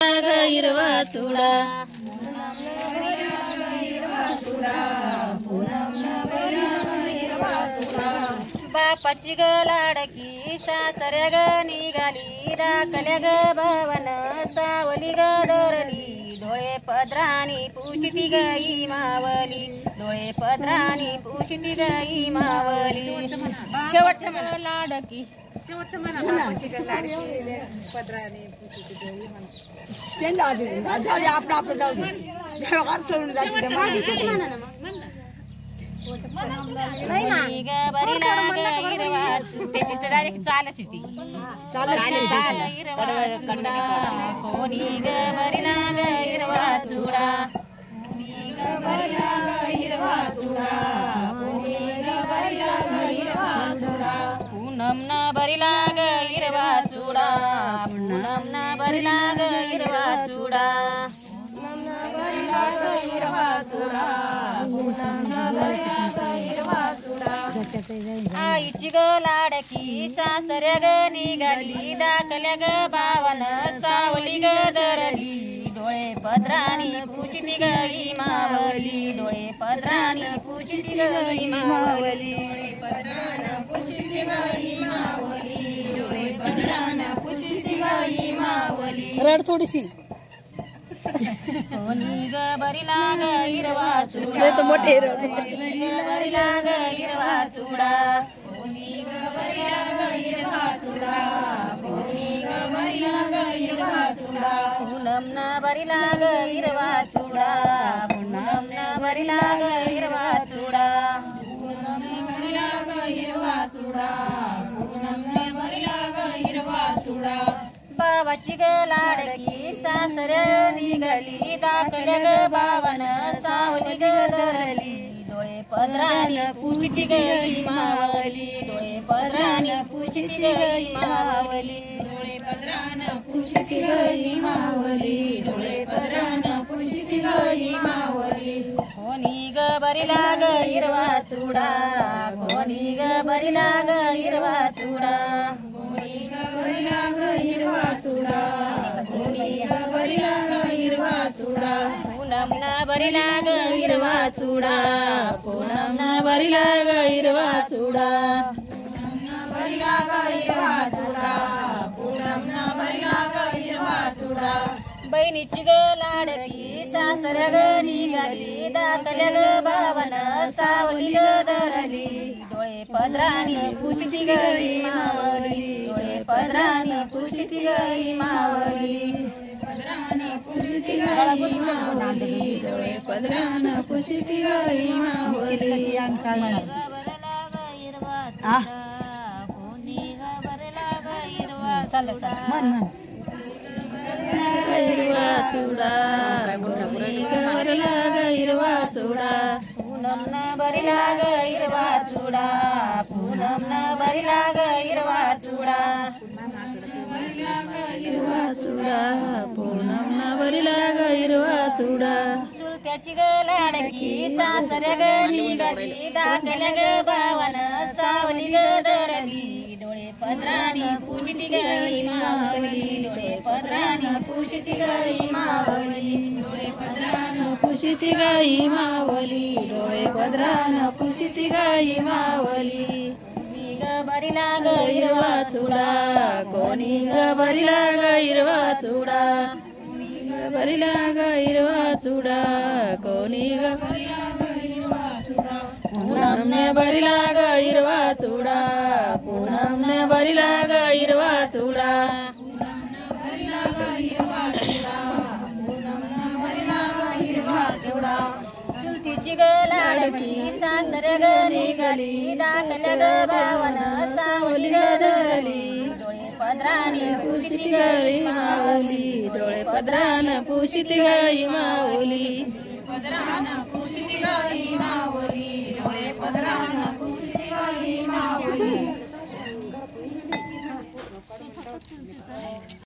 हिरवा चुडा बापाची ग लाडकी सासऱ्या ग निघाली राखल्या ग भावन सावली ग दरली डोळे पदरानी पुशिती गाई मावली डोळे पदरानी पुशिती गाई मावली शेवटचं म्हणा लाडकी शेवटचं म्हणा बापाची ग लाडकी पदरानी पुशिती गाई त्यांना आपलं आपलं जाऊ दे सोडून जायचं नाही ग बरी लाग हिरवा त्याची तर डायरेक्ट चालच ती चाल हिरवा चुडा कोणी ग बरी लाग हिरवा चुडा कोणी ग बरी लाग हिरवा चुडा कोणी ग बरी लाग हिरवा चुडा पूनम न बरी लाग हिरवा चुडा पूनम न बरी लाग हिरवा चुडा आईची ग लाडकी सासऱ्या ग निघाली दाखल्या ग भावन सावली ग दरली डोळे पदरानी पुशिती गई मावली डोळे पदरानी पुशिती गई मावली रड थोडीशी कोणी ग बरी लाग हिरवा चुडा तो मोठे कोणी ग बरी लाग हिरवा चुडा कोणी ग बरी लाग हिरवा चुडा कोणी ग बरी लाग हिरवा चुडा पूनम न बरी लाग हिरवा चुडा पूनम न बरी लाग हिरवा चुडा पूनम न बरी लाग हिरवा चुडा पूनम न बरी लाग हिरवा चुडा बाबाची ग लाडकी सासऱ्या निघाली दाखल्या ग भावन सावली ग दरली डोळे पदरानी पुशिती गई मावली डोळे पदरानी पुशिती गई मावली डोळे पदरान पुशिती गई मावली डोळे पदरान पुशिती गई मावली कोणी ग बरी लाग हिरवा चुडा कोणी ग बरी लाग हिरवा चुडा कोणी ग बरी लाग हिरवा चुडा कोणी ग बरी लाग हिरवा चुडा पूनम न बरी लाग हिरवा चुडा पूनम न बरी लाग हिरवा चुडा पूनम न बरी लाग हिरवा चुडा पूनम न बरी लाग हिरवा चुडा बहिणीची ग लाडकी सासऱ्या ग निघाली दाखल्या ग भावन सावली ग दरली डोळे पदरानी पुशिती गई मावली डोळे पदरानी पुशिती गई मावली पदरानी पुशिती गई मावली डोळे पदरानी पुशिती गई मावली चाल चाल मन हिरवा चुडा कोणी ग बरी लाग हिरवा चुडा पूनम न बरी लाग हिरवा चुडा पूनम न बरी लाग हिरवा चुडा हिरवा चुडा पूनम न बरी लाग हिरवा चुडा चुलत्याची ग लाडकी सासऱ्या ग निघाली दाखल्या ग भावन सावली ग दरली डोळे पदरानी पुशिती गई मावली डोळे पदरानी पुशिती गई मावली डोळे पदरान पुशिती गई मावली डोळे पदरान पुशिती गई मावली कोणी ग बरी लाग हिरवा चुडा कोणी ग बरी लाग हिरवा चुडा कोणी ग बरी लाग हिरवा चुडा कोणी ग बरी लाग हिरवा चुडा पूनम ने बरी लाग हिरवा चुडा पूनम ने बरी लाग हिरवा चुडा पूनम ने बरी लाग हिरवा चुडा पूनम ने बरी लाग हिरवा चुडा चुलतीची ग लाडकी सासऱ्या ग निघाली दाखल्या ग भावन सावली ग दरली डोळे पदरानी पुशिती गई मावली डोळे पदरान पुशिती गई मावली पदरान पुशिती गई मावली डोळे पदरान पुशिती गई मावली